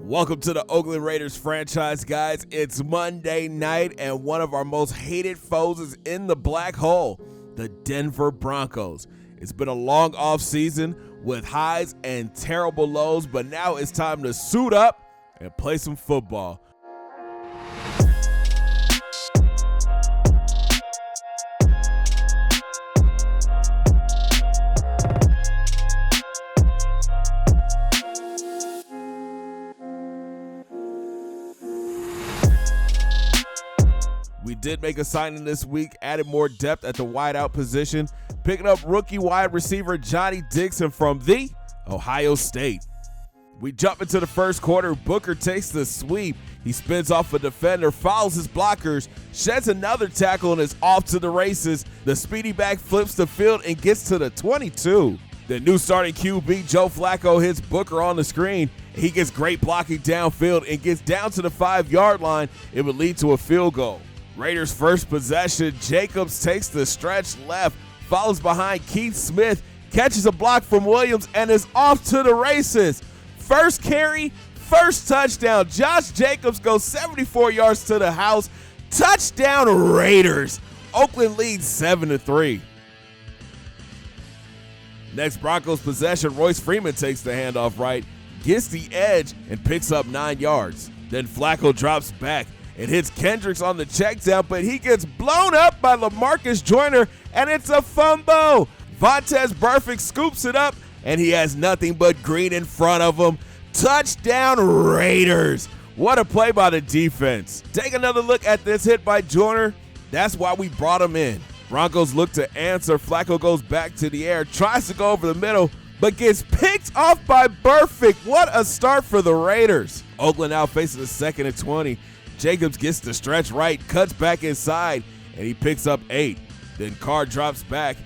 Welcome to the Oakland Raiders franchise, guys. It's Monday night, and one of our most hated foes is in the black hole, the Denver Broncos. It's been a long offseason with highs and terrible lows, but now it's time to suit up and play some football. We did make a signing this week, added more depth at the wideout position, picking up rookie wide receiver Johnny Dixon from the Ohio State. We jump into the first quarter. Booker takes the sweep. He spins off a defender, follows his blockers, sheds another tackle, and is off to the races. The speedy back flips the field and gets to the 22. The new starting QB, Joe Flacco, hits Booker on the screen. He gets great blocking downfield and gets down to the 5-yard line. It would lead to a field goal. Raiders' first possession, Jacobs takes the stretch left, follows behind Keith Smith, catches a block from Williams, and is off to the races. First carry, first touchdown. Josh Jacobs goes 74 yards to the house. Touchdown Raiders. Oakland leads 7-3. Next Broncos possession, Royce Freeman takes the handoff right, gets the edge, and picks up 9 yards. Then Flacco drops back. It hits Kendricks on the check down, but he gets blown up by LaMarcus Joyner, and it's a fumble. Vontaze Burfict scoops it up, and he has nothing but green in front of him. Touchdown Raiders. What a play by the defense. Take another look at this hit by Joyner. That's why we brought him in. Broncos look to answer. Flacco goes back to the air, tries to go over the middle, but gets picked off by Burfict. What a start for the Raiders. Oakland now faces a 2nd and 20. Jacobs gets the stretch right, cuts back inside, and he picks up 8. Then Carr drops back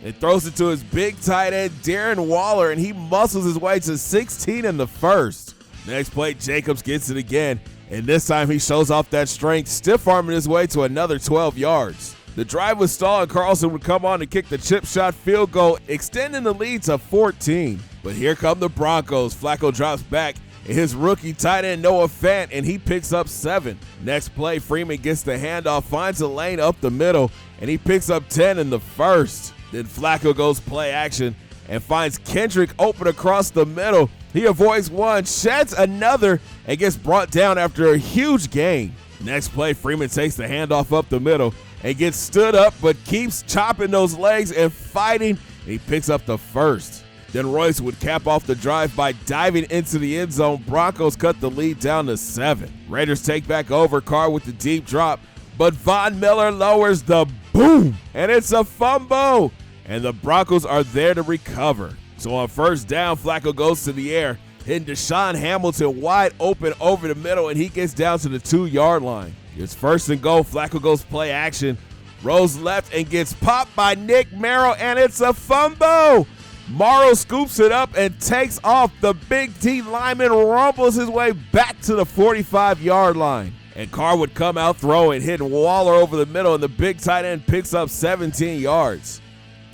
and throws it to his big tight end, Darren Waller, and he muscles his way to 16 in the first. Next play, Jacobs gets it again, and this time he shows off that strength, stiff-arming his way to another 12 yards. The drive was stalled, and Carlson would come on to kick the chip shot field goal, extending the lead to 14. But here come the Broncos. Flacco drops back, and his rookie tight end Noah Fant, and he picks up 7. Next play, Freeman gets the handoff, finds a lane up the middle, and he picks up 10 in the first. Then Flacco goes play action and finds Kendrick open across the middle. He avoids one, sheds another, and gets brought down after a huge gain. Next play, Freeman takes the handoff up the middle and gets stood up, but keeps chopping those legs and fighting, and he picks up the first. Then Royce would cap off the drive by diving into the end zone. Broncos cut the lead down to 7. Raiders take back over. Carr with the deep drop, but Von Miller lowers the boom, and it's a fumble, and the Broncos are there to recover. So on first down, Flacco goes to the air, hitting Deshaun Hamilton wide open over the middle, and he gets down to the 2-yard line. It's 1st and goal. Flacco goes play action, rolls left, and gets popped by Nick Merrill, and it's a fumble. Morrow scoops it up and takes off. The big D lineman rumbles his way back to the 45-yard line. And Carr would come out throwing, hitting Waller over the middle, and the big tight end picks up 17 yards.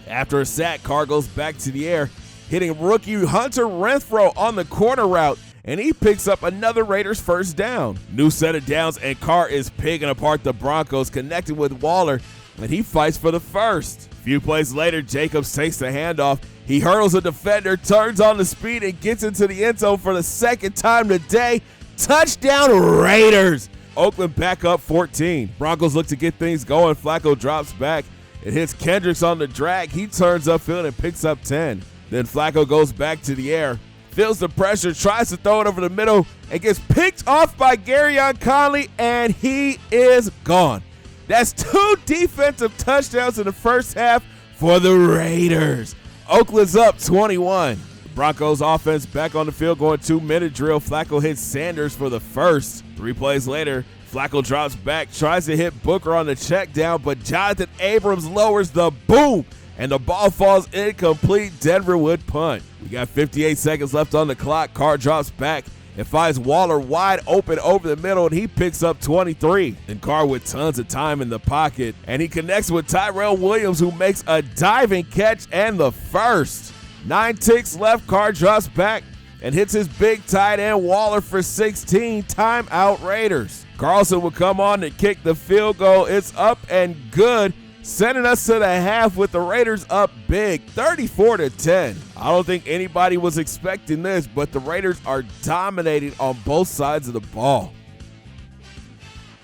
After a sack, Carr goes back to the air, hitting rookie Hunter Renfrow on the corner route, and he picks up another Raiders first down. New set of downs, and Carr is picking apart the Broncos, connecting with Waller, and he fights for the first. A few plays later, Jacobs takes the handoff. He hurdles a defender, turns on the speed, and gets into the end zone for the 2nd time today. Touchdown Raiders! Oakland back up 14. Broncos look to get things going. Flacco drops back. It hits Kendricks on the drag. He turns upfield and picks up 10. Then Flacco goes back to the air, feels the pressure, tries to throw it over the middle, and gets picked off by Garyon Conley, and he is gone. That's 2 defensive touchdowns in the first half for the Raiders. Oakland's up 21. The Broncos offense back on the field going 2-minute drill. Flacco hits Sanders for the first. 3 plays later, Flacco drops back, tries to hit Booker on the check down, but Jonathan Abrams lowers the boom, and the ball falls incomplete. Denver would punt. We got 58 seconds left on the clock. Carr drops back and finds Waller wide open over the middle, and he picks up 23. And Carr with tons of time in the pocket, and he connects with Tyrell Williams, who makes a diving catch and the first. 9 ticks left. Carr drops back, and hits his big tight end Waller for 16. Timeout Raiders. Carlson will come on to kick the field goal. It's up and good, sending us to the half with the Raiders up big, 34-10. I don't think anybody was expecting this, but the Raiders are dominating on both sides of the ball.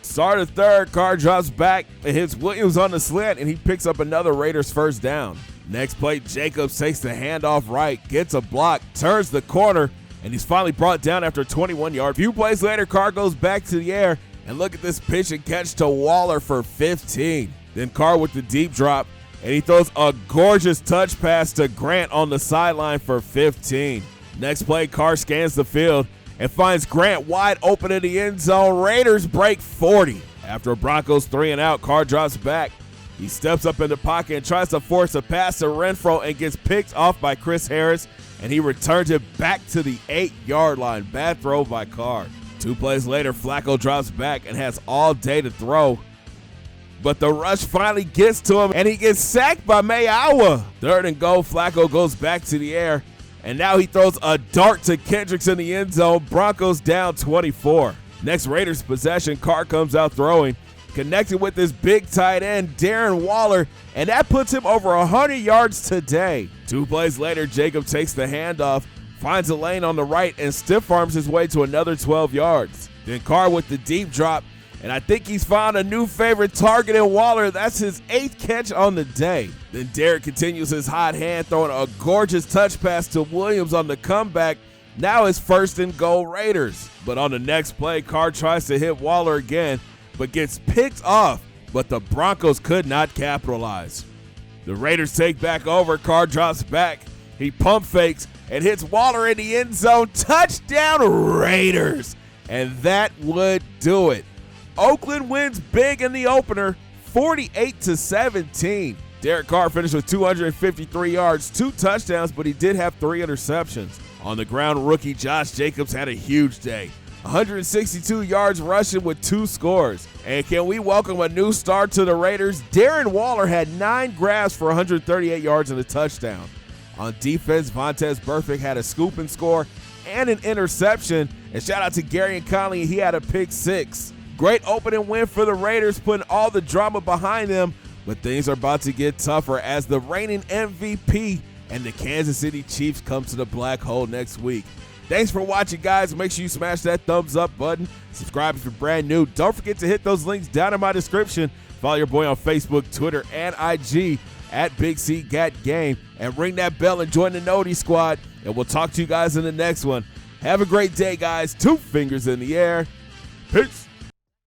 Start of third, Carr drops back and hits Williams on the slant, and he picks up another Raiders first down. Next play, Jacobs takes the handoff right, gets a block, turns the corner, and he's finally brought down after 21 yards. A few plays later, Carr goes back to the air, and look at this pitch and catch to Waller for 15. Then Carr with the deep drop, and he throws a gorgeous touch pass to Grant on the sideline for 15. Next play, Carr scans the field and finds Grant wide open in the end zone. Raiders break 40. After a Broncos 3-and-out, Carr drops back. He steps up in the pocket and tries to force a pass to Renfro and gets picked off by Chris Harris, and he returns it back to the 8-yard line. Bad throw by Carr. 2 plays later, Flacco drops back and has all day to throw, but the rush finally gets to him, and he gets sacked by Mayawa. 3rd and goal, Flacco goes back to the air, and now he throws a dart to Kendricks in the end zone. Broncos down 24. Next Raiders possession, Carr comes out throwing, connected with his big tight end, Darren Waller, and that puts him over 100 yards today. 2 plays later, Jacob takes the handoff, finds a lane on the right, and stiff arms his way to another 12 yards. Then Carr with the deep drop, and I think he's found a new favorite target in Waller. That's his 8th catch on the day. Then Derek continues his hot hand, throwing a gorgeous touch pass to Williams on the comeback. Now it's 1st and goal Raiders. But on the next play, Carr tries to hit Waller again, but gets picked off, but the Broncos could not capitalize. The Raiders take back over. Carr drops back. He pump fakes and hits Waller in the end zone. Touchdown Raiders. And that would do it. Oakland wins big in the opener, 48-17. Derek Carr finished with 253 yards, 2 touchdowns, but he did have 3 interceptions. On the ground, rookie Josh Jacobs had a huge day. 162 yards rushing with 2 scores. And can we welcome a new star to the Raiders? Darren Waller had 9 grabs for 138 yards and a touchdown. On defense, Vontaze Burfict had a scoop and score and an interception. And shout out to Gary and Conley, he had a pick 6. Great opening win for the Raiders, putting all the drama behind them. But things are about to get tougher as the reigning MVP and the Kansas City Chiefs come to the black hole next week. Thanks for watching, guys. Make sure you smash that thumbs up button. Subscribe if you're brand new. Don't forget to hit those links down in my description. Follow your boy on Facebook, Twitter, and IG at Big C Gat Game. And ring that bell and join the Noti Squad. And we'll talk to you guys in the next one. Have a great day, guys. 2 fingers in the air. Peace.